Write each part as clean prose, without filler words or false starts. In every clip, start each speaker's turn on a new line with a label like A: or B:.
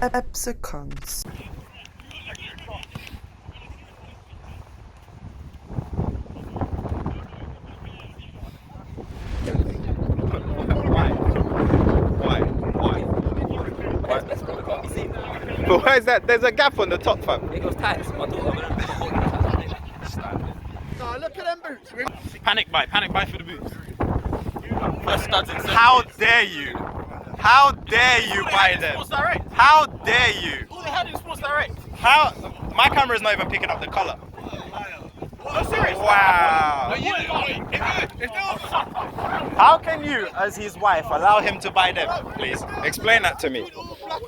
A: Epsicons.
B: But why is that? There's a gap on the top, fam.
C: It was tight. My daughter.
D: No, look at them boots.
B: Panic buy for the boots.
C: First studs in
B: How dare you? How dare you buy them?
C: Sports Direct.
B: How dare you?
C: All they had in Sports Direct.
B: How? My camera is not even picking up the color.
C: No, serious.
B: Wow. How can you, as his wife, allow him to buy them? Please explain that to me.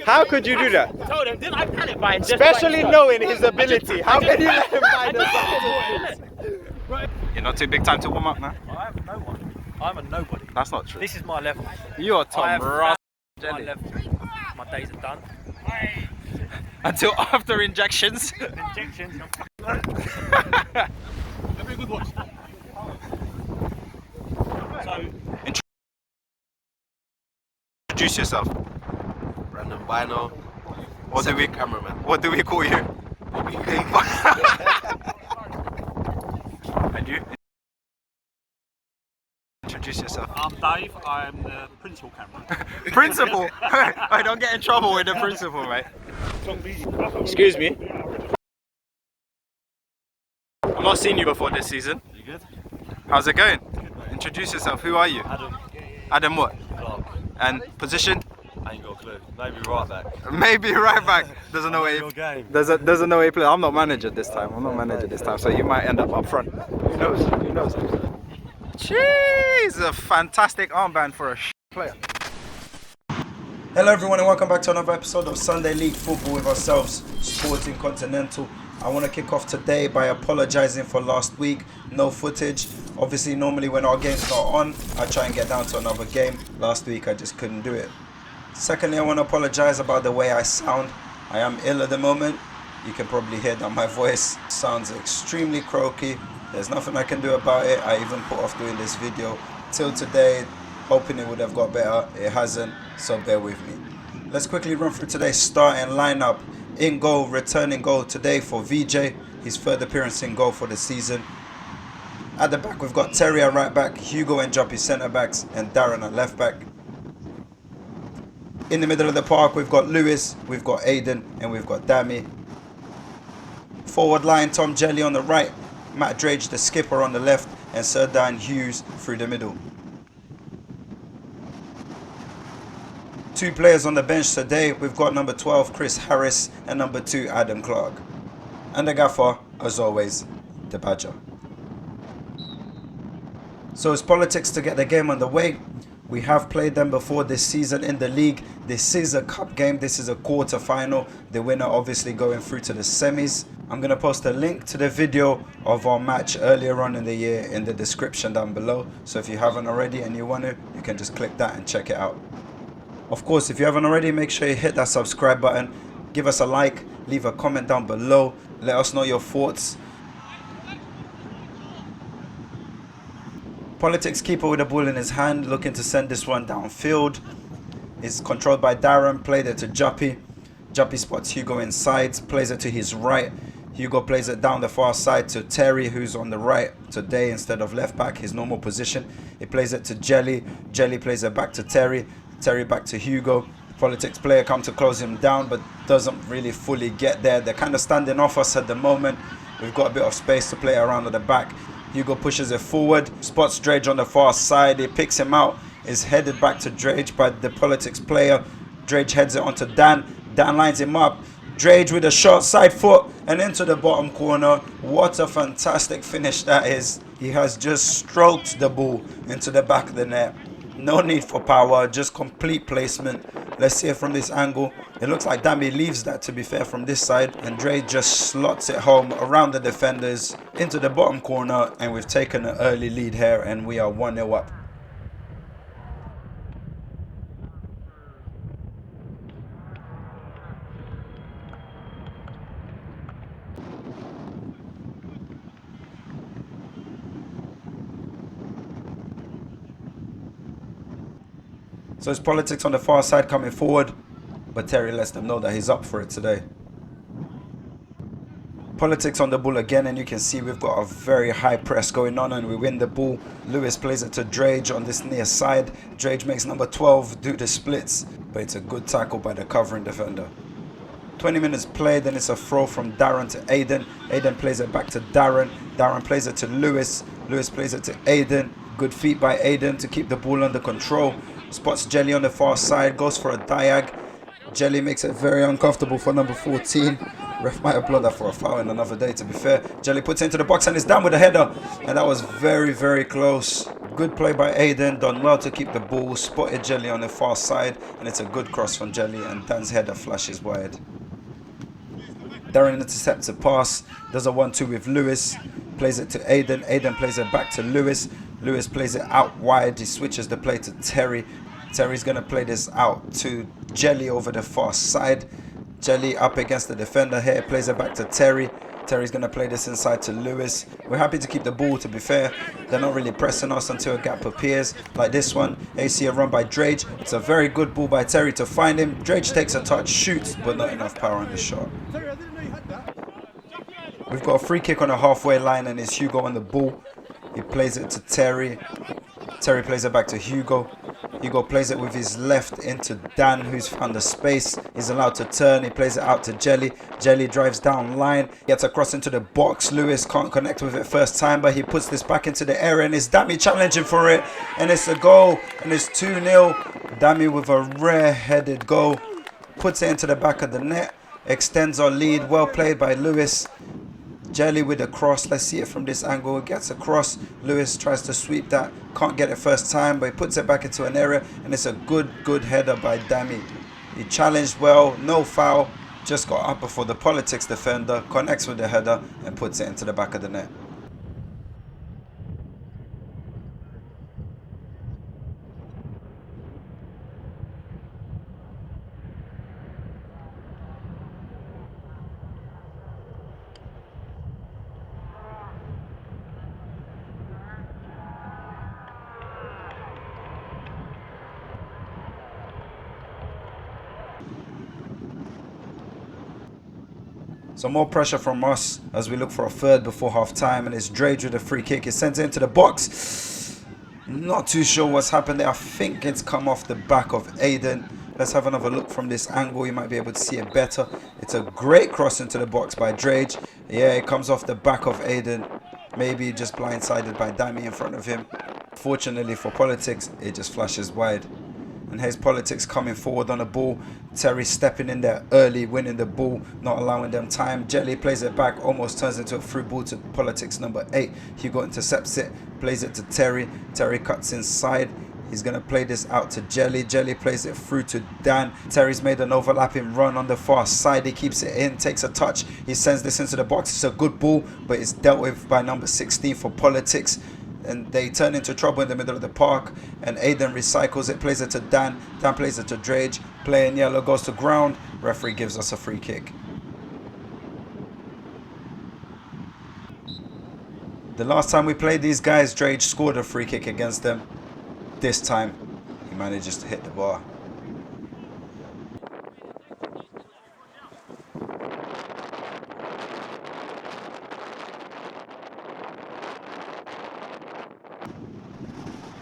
B: How could you do that?
C: I told him, didn't I panic buy?
B: Especially knowing his ability. How can you let him buy them? You're not too big time to warm up, man.
C: I am no one. I'm a nobody.
B: That's not true.
C: This is my level.
B: You are
C: I
B: Tom
C: have
B: Ross.
C: my level. My days are done.
B: Until after injections.
C: Injections.
D: That'd be a good watch.
C: So,
B: Introduce yourself.
D: Random Bino.
B: What do we
D: cameraman?
B: What do we call you? And you? Introduce yourself.
E: I'm Dave, I'm the principal cameraman.
B: Principal. I don't get in trouble with the principal, mate. Excuse me. I've not seen you before this season.
E: You good?
B: How's it going? Introduce yourself. Who are you?
E: Adam,
B: Adam what?
E: Clark.
B: And position?
E: I ain't got a clue. Maybe right back.
B: Maybe right back. Doesn't know where
E: Your
B: he,
E: game.
B: doesn't know where he plays. I'm not manager this time. I'm not manager this time. So you might end up front. Who knows? Who knows? Jeez, a fantastic armband for a player. Hello everyone and welcome back to another episode of Sunday League Football with ourselves, Sporting Continental. I want to kick off today by apologising for last week. No footage. Obviously normally when our games are on, I try and get down to another game. Last week I just couldn't do it. Secondly, I want to apologise about the way I sound. I am ill at the moment. You can probably hear that my voice sounds extremely croaky. There's nothing I can do about it. I even put off doing this video till today, hoping it would have got better. It hasn't, so bear with me. Let's quickly run through today's starting lineup. In goal, returning goal today for VJ, his third appearance in goal for the season. At the back, we've got Terry at right back, Hugo and Juppy centre backs, and Darren at left back. In the middle of the park, we've got Lewis, we've got Aiden, and we've got Dami. Forward line, Tom Jelly on the right, Matt Drage, the skipper, on the left, and Sir Dan Hughes through the middle. Two players on the bench today. We've got number 12, Chris Harris, and number 2, Adam Clark. And the gaffer, as always, the Badger. So it's politics to get the game underway. We have played them before this season in the league. This is a cup game. This is a quarter final. The winner obviously going through to the semis. I'm going to post a link to the video of our match earlier on in the year in the description down below. So if you haven't already and you want to, you can just click that and check it out. Of course, if you haven't already, make sure you hit that subscribe button. Give us a like. Leave a comment down below. Let us know your thoughts. Politics keeper with the ball in his hand, looking to send this one downfield. It's controlled by Darren, played it to Juppy. Juppy spots Hugo inside, plays it to his right. Hugo plays it down the far side to Terry, who's on the right today instead of left back, his normal position. He plays it to Jelly. Jelly plays it back to Terry. Terry back to Hugo. Politics player come to close him down, but doesn't really fully get there. They're kind of standing off us at the moment. We've got a bit of space to play around at the back. Hugo pushes it forward, spots Drage on the far side. He picks him out, is headed back to Drage by the Politics player. Drage heads it onto Dan. Dan lines him up. Drage with a short side foot and into the bottom corner. What a fantastic finish that is. He has just stroked the ball into the back of the net. No need for power, just complete placement. Let's see it from this angle. It looks like Dami leaves that, to be fair, from this side. And Dre just slots it home around the defenders into the bottom corner. And we've taken an early lead here and we are 1-0 up. So it's Politics on the far side coming forward. but Terry lets them know that he's up for it today. Politics on the ball again, and you can see we've got a very high press going on and we win the ball. Lewis plays it to Drage on this near side. Drage makes number 12 do the splits, but it's a good tackle by the covering defender. 20 minutes played, then it's a throw from Darren to Aiden. Aiden plays it back to Darren. Darren plays it to Lewis. Lewis plays it to Aiden. Good feet by Aiden to keep the ball under control. Spots Jelly on the far side, goes for a diag. Jelly makes it very uncomfortable for number 14. Ref might have blown that for a foul in another day, to be fair. Jelly puts it into the box and is down with a header. And that was very, very close. Good play by Aiden, done well to keep the ball. Spotted Jelly on the far side, and it's a good cross from Jelly, and Dan's header flashes wide. Darren intercepts a pass, does a 1-2 with Lewis, plays it to Aiden. Aiden plays it back to Lewis. Lewis plays it out wide. He switches the play to Terry. Terry's going to play this out to Jelly over the far side. Jelly up against the defender here, plays it back to Terry. Terry's going to play this inside to Lewis. We're happy to keep the ball, to be fair. They're not really pressing us until a gap appears, like this one. You see a run by Drage. It's a very good ball by Terry to find him. Drage takes a touch, shoots, but not enough power on the shot. We've got a free kick on the halfway line, and it's Hugo on the ball. He plays it to Terry. Terry plays it back to Hugo. Hugo plays it with his left into Dan, who's found the space. He's allowed to turn. He plays it out to Jelly. Jelly drives down line, gets across into the box. Lewis can't connect with it first time, but he puts this back into the area, and it's Dami challenging for it. And it's a goal, and it's 2-0. Dami with a rare-headed goal. Puts it into the back of the net. Extends our lead. Well played by Lewis. Jelly with a cross. Let's see it from this angle. It gets across. Lewis tries to sweep that. Can't get it first time, but he puts it back into an area, and it's a good header by Dami. He challenged well, no foul. Just got up before the Politics defender, connects with the header, and puts it into the back of the net. So more pressure from us as we look for a third before half time, and it's Drage with a free kick. He sends it into the box. Not too sure what's happened there. I think it's come off the back of Aiden. Let's have another look from this angle. You might be able to see it better. It's a great cross into the box by Drage. Yeah, it comes off the back of Aiden. Maybe just blindsided by Dami in front of him. Fortunately for Politics, it just flashes wide. And here's Politics coming forward on the ball. Terry stepping in there early, winning the ball, not allowing them time. Jelly plays it back, almost turns into a through ball to Politics number 8. Hugo intercepts it, plays it to Terry. Terry cuts inside. He's going to play this out to Jelly. Jelly plays it through to Dan. Terry's made an overlapping run on the far side. He keeps it in, takes a touch. He sends this into the box. It's a good ball, but it's dealt with by number 16 for Politics. And they turn into trouble in the middle of the park, and Aiden recycles it, plays it to Dan. Dan plays it to Drage. Player in yellow goes to ground. Referee gives us a free kick. The last time we played these guys, Drage scored a free kick against them. This time, he manages to hit the bar.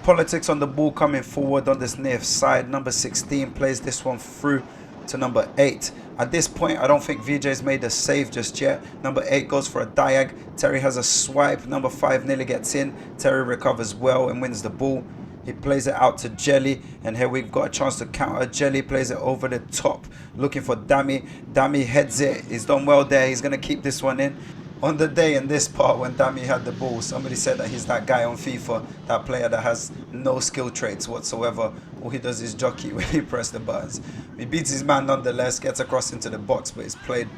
B: Politics on the ball coming forward on this near side. Number 16 plays this one through to number 8. At this point, I don't think VJ's made a save just yet. Number 8 goes for a diag. Terry has a swipe. Number 5 nearly gets in. Terry recovers well and wins the ball. He plays it out to Jelly, and here we've got a chance to counter. Jelly plays it over the top, looking for Dami. Dami heads it. He's done well there. He's going to keep this one in. On the day in this part when Dami had the ball, somebody said that he's that guy on FIFA, that player that has no skill traits whatsoever. All he does is jockey when he presses the buttons. He beats his man nonetheless, gets across into the box, but is played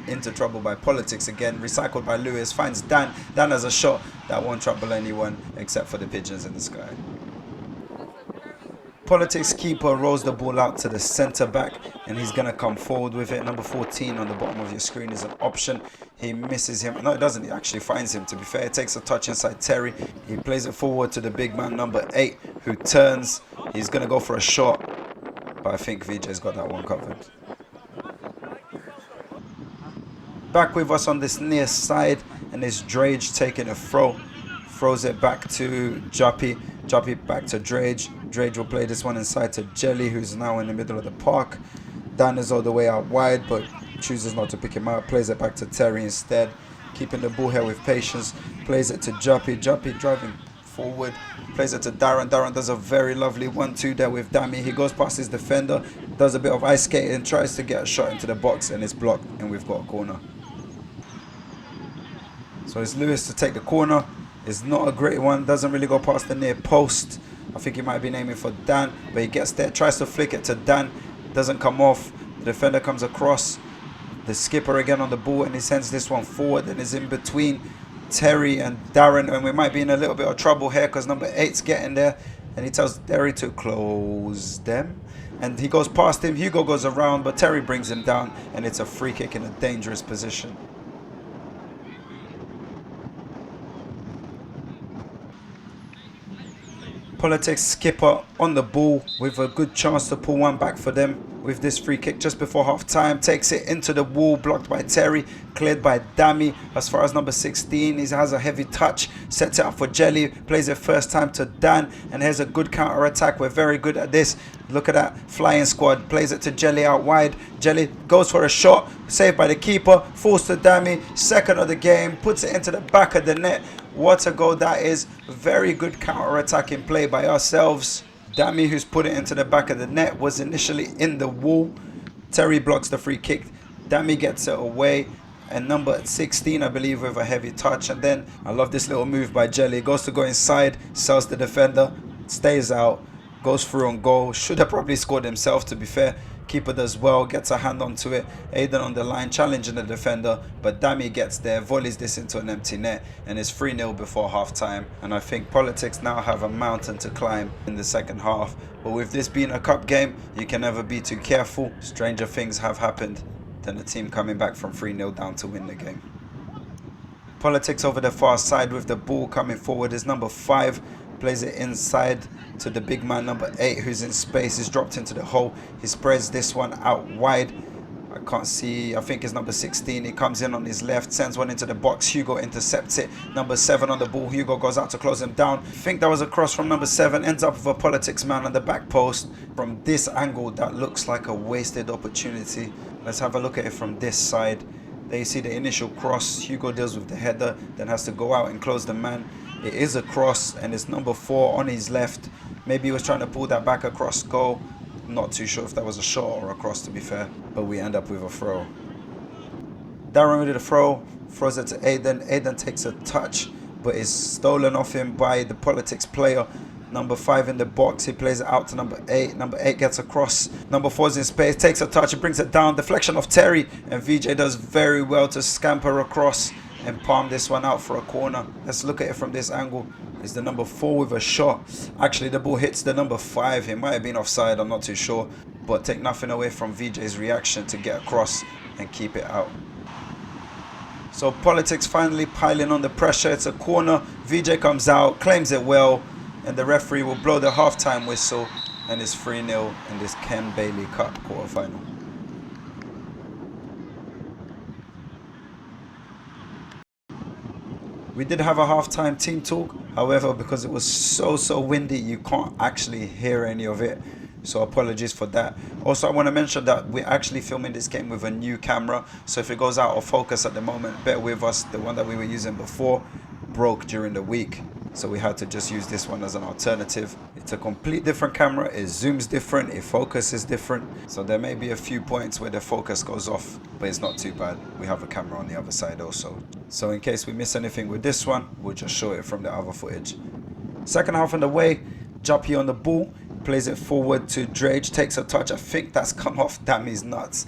B: into trouble by Politics again. Recycled by Lewis, finds Dan. Dan has a shot that won't trouble anyone except for the pigeons in the sky. Politics keeper rolls the ball out to the centre back, and he's going to come forward with it. Number 14 on the bottom of your screen is an option. He misses him. No, it doesn't. He actually finds him, to be fair. He takes a touch inside Terry. He plays it forward to the big man, number 8, who turns. He's going to go for a shot, but I think VJ's got that one covered. Back with us on this near side, and it's Drage taking a throw. Throws it back to Juppy. Juppy back to Drage. Drage will play this one inside to Jelly, who's now in the middle of the park. Dan is all the way out wide, but chooses not to pick him out. Plays it back to Terry instead. Keeping the ball here with patience. Plays it to Juppy. Juppy driving forward. Plays it to Darren. Darren does a very lovely 1-2 there with Dami. He goes past his defender. Does a bit of ice skating. Tries to get a shot into the box, and it's blocked. And we've got a corner. So it's Lewis to take the corner. It's not a great one. Doesn't really go past the near post. I think he might be aiming for Dan, but he gets there. Tries to flick it to Dan. Doesn't come off. The defender comes across. The skipper again on the ball, and he sends this one forward, and is in between Terry and Darren, and we might be in a little bit of trouble here because number 8's getting there, and he tells Terry to close them, and he goes past him. Hugo goes around, but Terry brings him down, and it's a free kick in a dangerous position. Politics skipper on the ball with a good chance to pull one back for them with this free kick just before half time. Takes it into the wall, blocked by Terry, cleared by Dami. As far as number 16, he has a heavy touch, sets it up for Jelly, plays it first time to Dan, and here's a good counter attack. We're very good at this. Look at that flying squad. Plays it to Jelly out wide. Jelly goes for a shot, saved by the keeper, falls to Dami, second of the game, puts it into the back of the net. What a goal that is. Very good counter-attacking play by ourselves. Dami, who's put it into the back of the net, was initially in the wall. Terry blocks the free kick. Dami gets it away. And number 16, I believe, with a heavy touch. And then, I love this little move by Jelly. Goes to go inside, sells the defender, stays out, goes through on goal. Should have probably scored himself, to be fair. Keeper does well, gets a hand onto it. Aiden on the line, challenging the defender, but Dami gets there, volleys this into an empty net, and it's 3-0 before half time. And I think Politics now have a mountain to climb in the second half. But with this being a cup game, you can never be too careful. Stranger things have happened than the team coming back from 3-0 down to win the game. Politics over the far side with the ball coming forward is number 5. Plays it inside to the big man number 8, who's in space. He's dropped into the hole. He spreads this one out wide. I can't see. I think it's number 16. He comes in on his left, sends one into the box. Hugo intercepts it. Number 7 on the ball. Hugo goes out to close him down. I think that was a cross from number 7. Ends up with a Politics man on the back post. From this angle, that looks like a wasted opportunity. Let's have a look at it from this side. There you see the initial cross. Hugo deals with the header, then has to go out and close the man. It is a cross, and it's number 4 on his left. Maybe he was trying to pull that back across goal. I'm not too sure if that was a shot or a cross, to be fair. But we end up with a throw. Darren with the throw. Throws it to Aiden. Aiden takes a touch, but is stolen off him by the Politics player. Number 5 in the box. He plays it out to number 8. Number 8 gets across. Number 4 is in space. Takes a touch and brings it down. Deflection of Terry. And VJ does very well to scamper across and palm this one out for a corner. Let's look at it from this angle. It's the number 4 with a shot. Actually, the ball hits the number 5. He might have been offside. I'm not too sure. But take nothing away from VJ's reaction to get across and keep it out. So Politics finally piling on the pressure. It's a corner. VJ comes out, claims it well. And the referee will blow the halftime whistle, and it's 3-0 in this Ken Bailey Cup quarterfinal. We did have a halftime team talk, however, because it was so windy, you can't actually hear any of it. So apologies for that. Also, I want to mention that we're actually filming this game with a new camera. So if it goes out of focus at the moment, bear with us. The one that we were using before broke during the week. So we had to just use this one as an alternative. It's a complete different camera. It zooms different. It focuses different. So there may be a few points where the focus goes off, but it's not too bad. We have a camera on the other side also. So in case we miss anything with this one, we'll just show it from the other footage. Second half on the way. Juppy on the ball. Plays it forward to Drage. Takes a touch. I think that's come off Dami's nuts.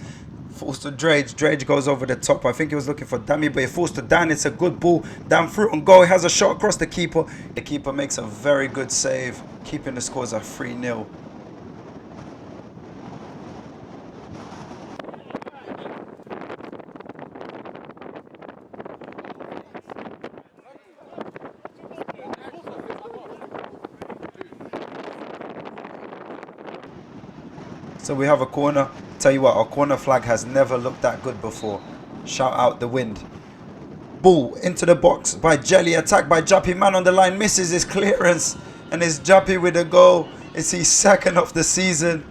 B: Falls to Drage. Drage goes over the top. I think he was looking for Dami, but it falls to Dan. It's a good ball. Dan through and goal. He has a shot across the keeper. The keeper makes a very good save, keeping the scores at 3-0. So we have a corner. Tell you what, our corner flag has never looked that good before. Shout out the wind. Ball into the box by Jelly. Attacked by Juppy. Man on the line misses his clearance. And it's Juppy with a goal. It's his second of the season.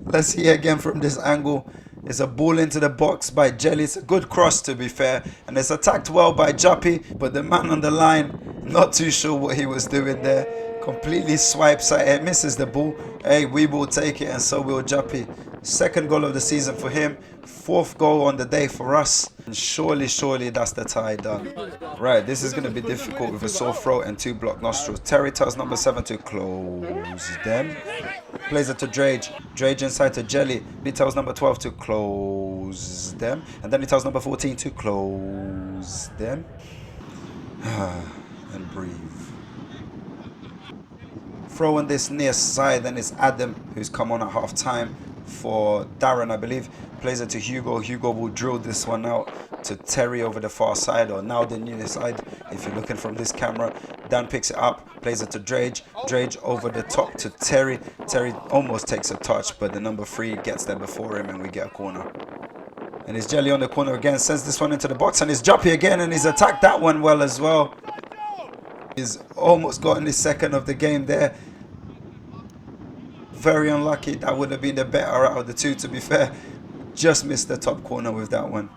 B: Let's see again from this angle. It's a ball into the box by Jelly. It's a good cross, to be fair. And it's attacked well by Juppy. But the man on the line, not too sure what he was doing there. Completely swipes at it. Misses the ball. Hey, we will take it, and so will Juppy. Second goal of the season for him. Fourth goal on the day for us. And surely that's the tie done. Right, this is going to be difficult with a sore throat and 2 blocked nostrils. Terry tells number 7 to close them. Plays it to Drage. Drage inside to Jelly. He tells number 12 to close them. And then he tells number 14 to close them. And breathe. Throw on this near side, and it's Adam who's come on at half time for Darren, I believe. Plays it to Hugo. Hugo will drill this one out to Terry over the far side, or now the near side if you're looking from this camera. Dan picks it up, plays it to Drage. Drage over the top to Terry. Terry almost takes a touch, but the number 3 gets there before him, and we get a corner. And it's Jelly on the corner again, sends this one into the box, and it's Juppy again, and he's attacked that one well as well. He's almost gotten his second of the game there. Very unlucky. That would have been the better out of the two, to be fair. Just missed the top corner with that one.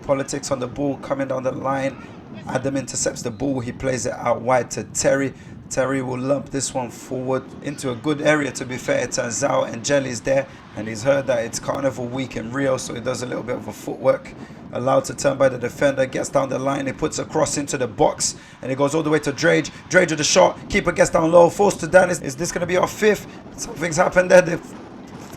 B: Politics on the ball, coming down the line. Adam intercepts the ball. He plays it out wide to Terry. Terry will lump this one forward into a good area, to be fair. It turns out, and Jelly's there, and he's heard that it's Carnival week in Rio, so he does a little bit of a footwork. Allowed to turn by the defender, gets down the line, he puts a cross into the box, and it goes all the way to Drage. Drage with the shot, keeper gets down low, forced to down. Is this going to be our 5th? Something's happened there. The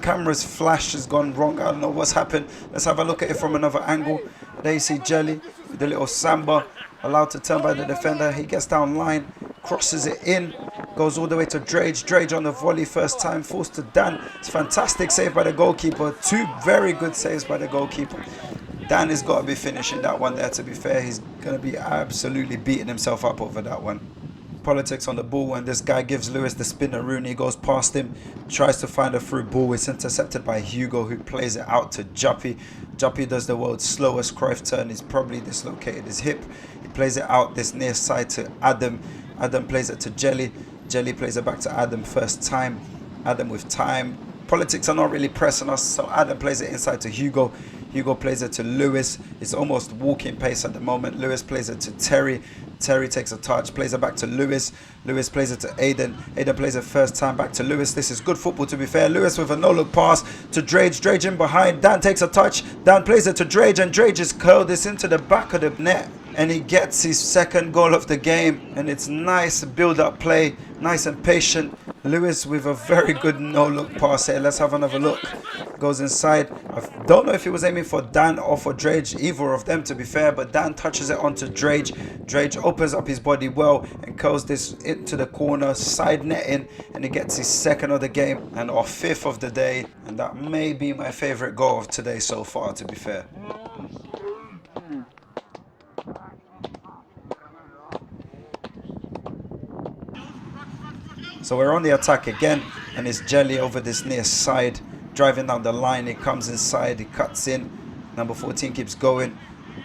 B: camera's flash has gone wrong. I don't know what's happened. Let's have a look at it from another angle. There you see Jelly with the little samba, allowed to turn by the defender. He gets down line, crosses it in, goes all the way to Drage. Drage on the volley first time, forced to Dan. It's fantastic save by the goalkeeper. 2 very good saves by the goalkeeper. Dan has got to be finishing that one there, to be fair. He's going to be absolutely beating himself up over that one. Politics on the ball, when this guy gives Lewis the spinner. Rooney goes past him, tries to find a through ball. It's intercepted by Hugo, who plays it out to Juppy. Juppy does the world's slowest Cruyff turn. He's probably dislocated his hip. He plays it out this near side to Adam. Adam plays it to Jelly. Jelly plays it back to Adam first time. Adam with time. Politics are not really pressing us, so Adam plays it inside to Hugo. Hugo plays it to Lewis. It's almost walking pace at the moment. Lewis plays it to Terry. Terry takes a touch, plays it back to Lewis. Lewis plays it to Aiden. Aiden plays it first time back to Lewis. This is good football, to be fair. Lewis with a no-look pass to Drage. Drage in behind. Dan takes a touch. Dan plays it to Drage, and Drage has curled this into the back of the net. And he gets his second goal of the game. And it's nice build-up play. Nice and patient. Lewis with a very good no-look pass here. Let's have another look. Goes inside. I don't know if he was aiming for Dan or for Drage, either of them, to be fair, but Dan touches it onto Drage. Drage opens up his body well and curls this into the corner, side netting, and he gets his second of the game and our 5th of the day. And that may be my favorite goal of today so far, to be fair. So we're on the attack again, and it's Jelly over this near side, driving down the line. He comes inside, he cuts in. Number 14 keeps going.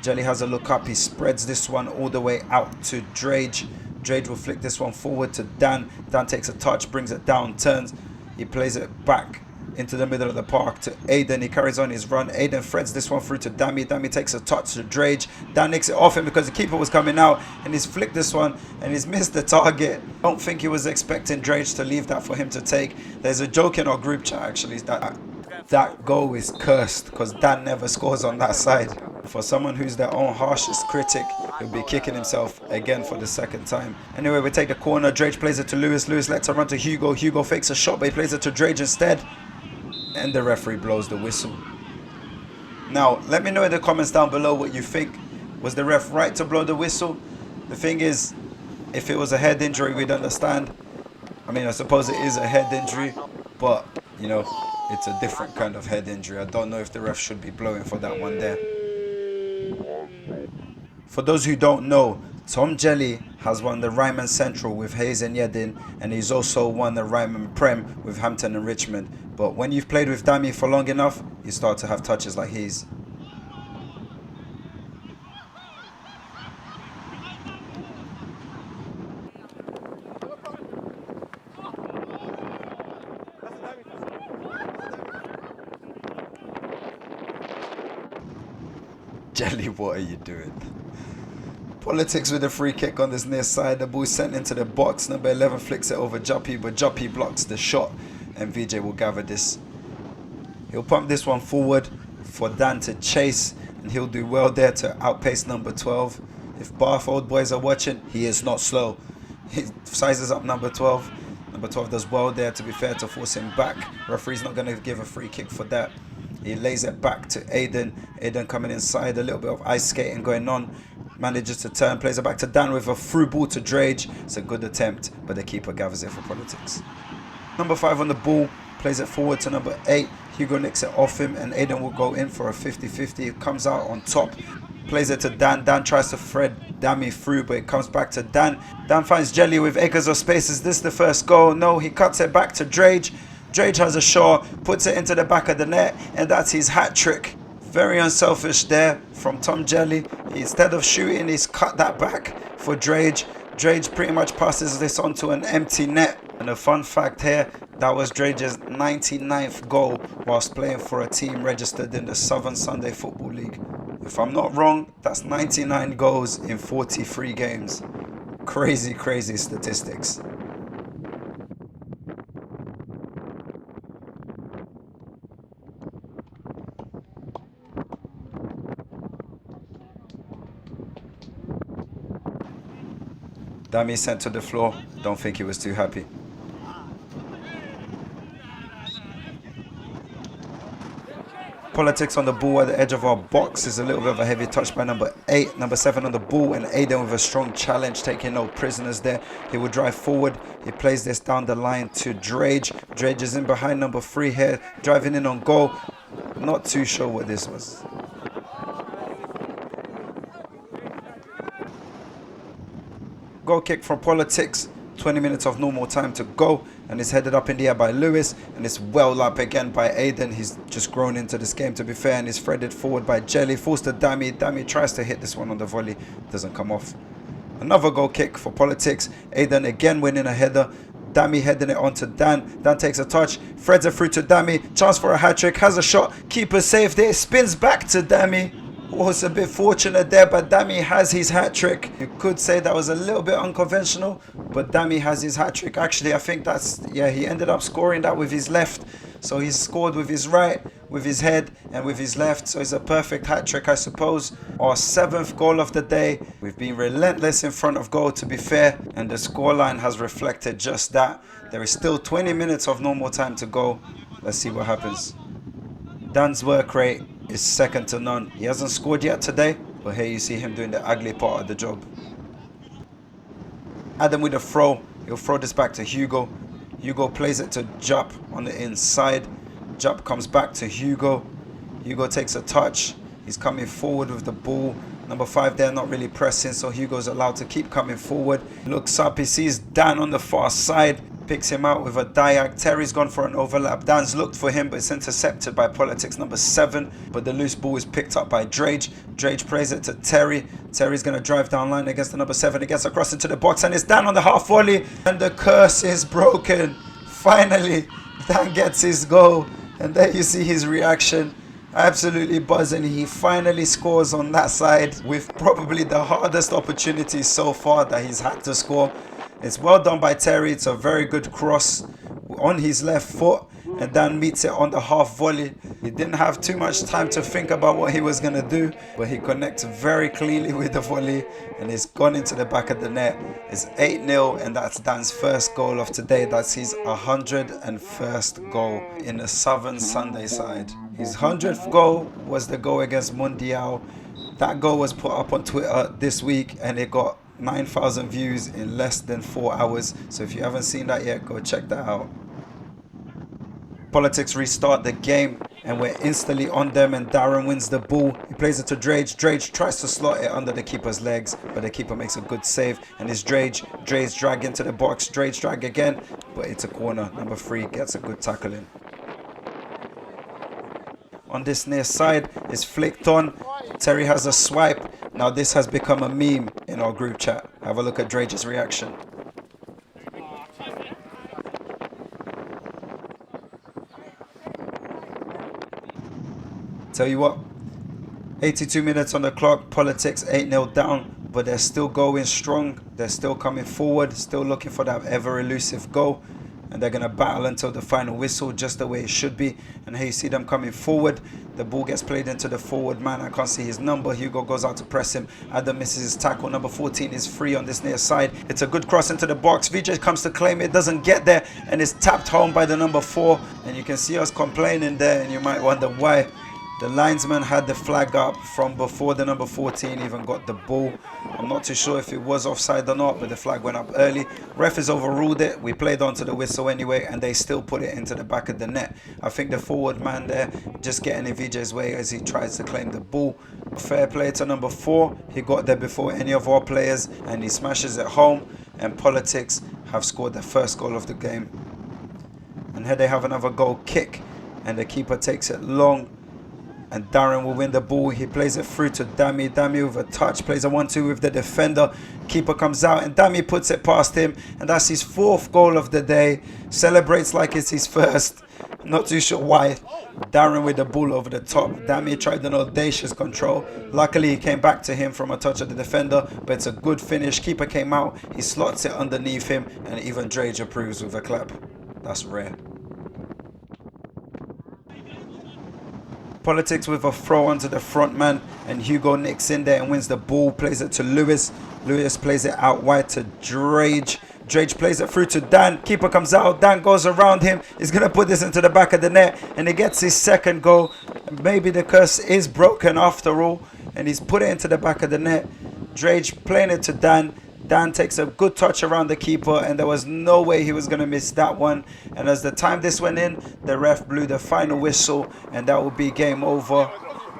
B: Jelly has a look up. He spreads this one all the way out to Drage. Drage will flick this one forward to Dan. Dan takes a touch, brings it down, turns. He plays it back into the middle of the park to Aiden. He carries on his run. Aiden threads this one through to Dammy. Dammy takes a touch to Drage. Dan nicks it off him because the keeper was coming out, and he's flicked this one and he's missed the target. Don't think he was expecting Drage to leave that for him to take. There's a joke in our group chat actually that goal is cursed because Dan never scores on that side. For someone who's their own harshest critic, he'll be kicking himself again for the second time. Anyway, we take the corner. Drage plays it to Lewis. Lewis lets it run to Hugo. Hugo fakes a shot, but he plays it to Drage instead. And the referee blows the whistle. Now, let me know in the comments down below what you think. Was the ref right to blow the whistle? The thing is, if it was a head injury, we'd understand. I mean, I suppose it is a head injury, but, you know, it's a different kind of head injury. I don't know if the ref should be blowing for that one there. For those who don't know, Tom Jelly has won the Ryman Central with Hayes and Yedin, and he's also won the Ryman Prem with Hampton and Richmond. But when you've played with Dami for long enough, you start to have touches like his. Jelly, what are you doing? Politics with a free kick on this near side. The ball sent into the box. Number 11 flicks it over Juppy, but Juppy blocks the shot, and VJ will gather this. He'll pump this one forward for Dan to chase, and he'll do well there to outpace number 12. If Bath old boys are watching, he is not slow. He sizes up number 12. Number 12 does well there, to be fair, to force him back. Referee's not going to give a free kick for that. He lays it back to Aiden. Aiden coming inside, a little bit of ice skating going on. Manages to turn, plays it back to Dan with a through ball to Drage. It's a good attempt, but the keeper gathers it for Politics. Number 5 on the ball, plays it forward to number 8. Hugo nicks it off him, and Aiden will go in for a 50-50. Comes out on top, plays it to Dan. Dan tries to thread Dami through, but it comes back to Dan. Dan finds Jelly with acres of space. Is this the first goal? No, he cuts it back to Drage. Drage has a shot, puts it into the back of the net, and that's his hat trick. Very unselfish there from Tom Jelly. Instead of shooting, he's cut that back for Drage. Drage pretty much passes this onto an empty net. And a fun fact here, that was Drage's 99th goal whilst playing for a team registered in the Southern Sunday Football League. If I'm not wrong, that's 99 goals in 43 games. Crazy, crazy statistics. Dami sent to the floor. Don't think he was too happy. Politics on the ball at the edge of our box is a little bit of a heavy touch by number 8. Number 7 on the ball, and Aiden with a strong challenge, taking no prisoners there. He will drive forward. He plays this down the line to Drage. Drage is in behind number 3 here, driving in on goal. Not too sure what this was. Goal kick from Politics. 20 minutes of normal time to go, and it's headed up in the air by Lewis, and it's well up again by Aiden. He's just grown into this game, to be fair, and it's threaded forward by Jelly. Forced to Dami. Dami tries to hit this one on the volley, doesn't come off. Another goal kick for Politics. Aiden again winning a header. Dami heading it onto Dan. Dan takes a touch, threads it through to Dami. Chance for a hat trick, has a shot. Keeper saved it. Spins back to Dami. Was a bit fortunate there, but Dami has his hat trick. You could say that was a little bit unconventional, but Dami has his hat trick. Actually, I think that's, yeah, he ended up scoring that with his left. So he's scored with his right, with his head, and with his left. So it's a perfect hat trick, I suppose. Our 7th goal of the day. We've been relentless in front of goal, to be fair, and the scoreline has reflected just that. There is still 20 minutes of normal time to go. Let's see what happens. Dan's work rate is second to none. He hasn't scored yet today, but here you see him doing the ugly part of the job. Adam with a throw. He'll throw this back to Hugo. Hugo plays it to Jupp on the inside. Jupp comes back to Hugo. Hugo takes a touch. He's coming forward with the ball. Number 5 there not really pressing, so Hugo's allowed to keep coming forward. Looks up, he sees Dan on the far side. Picks him out with a diag. Terry's gone for an overlap. Dan's looked for him, but it's intercepted by Politics number 7. But the loose ball is picked up by Drage. Drage plays it to Terry. Terry's going to drive down line against the number 7. It gets across into the box, and it's Dan on the half volley. And the curse is broken. Finally, Dan gets his goal. And there you see his reaction. Absolutely buzzing. He finally scores on that side with probably the hardest opportunity so far that he's had to score. It's well done by Terry. It's a very good cross on his left foot, and Dan meets it on the half volley. He didn't have too much time to think about what he was going to do, but he connects very cleanly with the volley, and it's gone into the back of the net. It's 8-0, and that's Dan's first goal of today. That's his 101st goal in the Southern Sunday side. His 100th goal was the goal against Mundial. That goal was put up on Twitter this week, and it got 9,000 views in less than 4 hours. So if you haven't seen that yet, go check that out. Politics restart the game and we're instantly on them, and Darren wins the ball. He plays it to Drage. Drage tries to slot it under the keeper's legs, but the keeper makes a good save, and it's Drage. Drage drag into the box. Drage drag again, but it's a corner. Number 3 gets a good tackle in. On this near side is flicked on. Terry has a swipe. Now this has become a meme in our group chat. Have a look at Drage's reaction. Tell you what, 82 minutes on the clock, Politics 8-0 down, but they're still going strong. They're still coming forward, still looking for that ever elusive goal, and they're going to battle until the final whistle, just the way it should be. And here you see them coming forward. The ball gets played into the forward man. I can't see his number. Hugo goes out to press him. Adam misses his tackle. Number 14 is free on this near side. It's a good cross into the box. VJ comes to claim it, doesn't get there, and is tapped home by the number 4. And you can see us complaining there, and you might wonder why. The linesman had the flag up from before the number 14 even got the ball. I'm not too sure if it was offside or not, but the flag went up early. Ref has overruled it. We played onto the whistle anyway, and they still put it into the back of the net. I think the forward man there just getting in VJ's way as he tries to claim the ball. Fair play to number 4. He got there before any of our players, and he smashes it home. And Politics have scored the first goal of the game. And here they have another goal kick, and the keeper takes it long. And Darren will win the ball. He plays it through to Dami. Dami with a touch, plays a 1-2 with the defender. Keeper comes out and Dami puts it past him. And that's his 4th goal of the day. Celebrates like it's his first. Not too sure why. Darren with the ball over the top. Dami tried an audacious control. Luckily he came back to him from a touch of the defender. But it's a good finish. Keeper came out. He slots it underneath him. And even Drage approves with a clap. That's rare. Politics with a throw onto the front man, and Hugo nicks in there and wins the ball, plays it to Lewis. Lewis plays it out wide to Drage. Drage plays it through to Dan. Keeper comes out. Dan goes around him. He's going to put this into the back of the net, and he gets his 2nd goal. Maybe the curse is broken after all, and he's put it into the back of the net. Drage playing it to Dan. Dan takes a good touch around the keeper, and there was no way he was going to miss that one. And as the time this went in, the ref blew the final whistle, and that will be game over.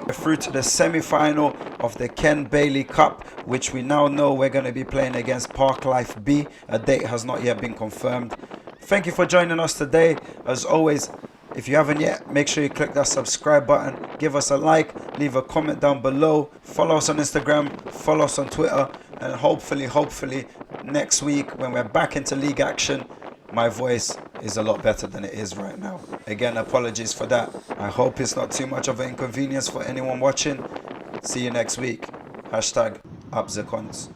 B: We're through to the semi-final of the Ken Bailey Cup, which we now know we're going to be playing against Park Life B. A date has not yet been confirmed. Thank you for joining us today. As always, if you haven't yet, make sure you click that subscribe button, give us a like, leave a comment down below, follow us on Instagram, follow us on Twitter, and hopefully next week when we're back into league action, my voice is a lot better than it is right now. Again, apologies for that. I hope it's not too much of an inconvenience for anyone watching. See you next week. Hashtag up the cons.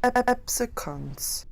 A: Epsicons.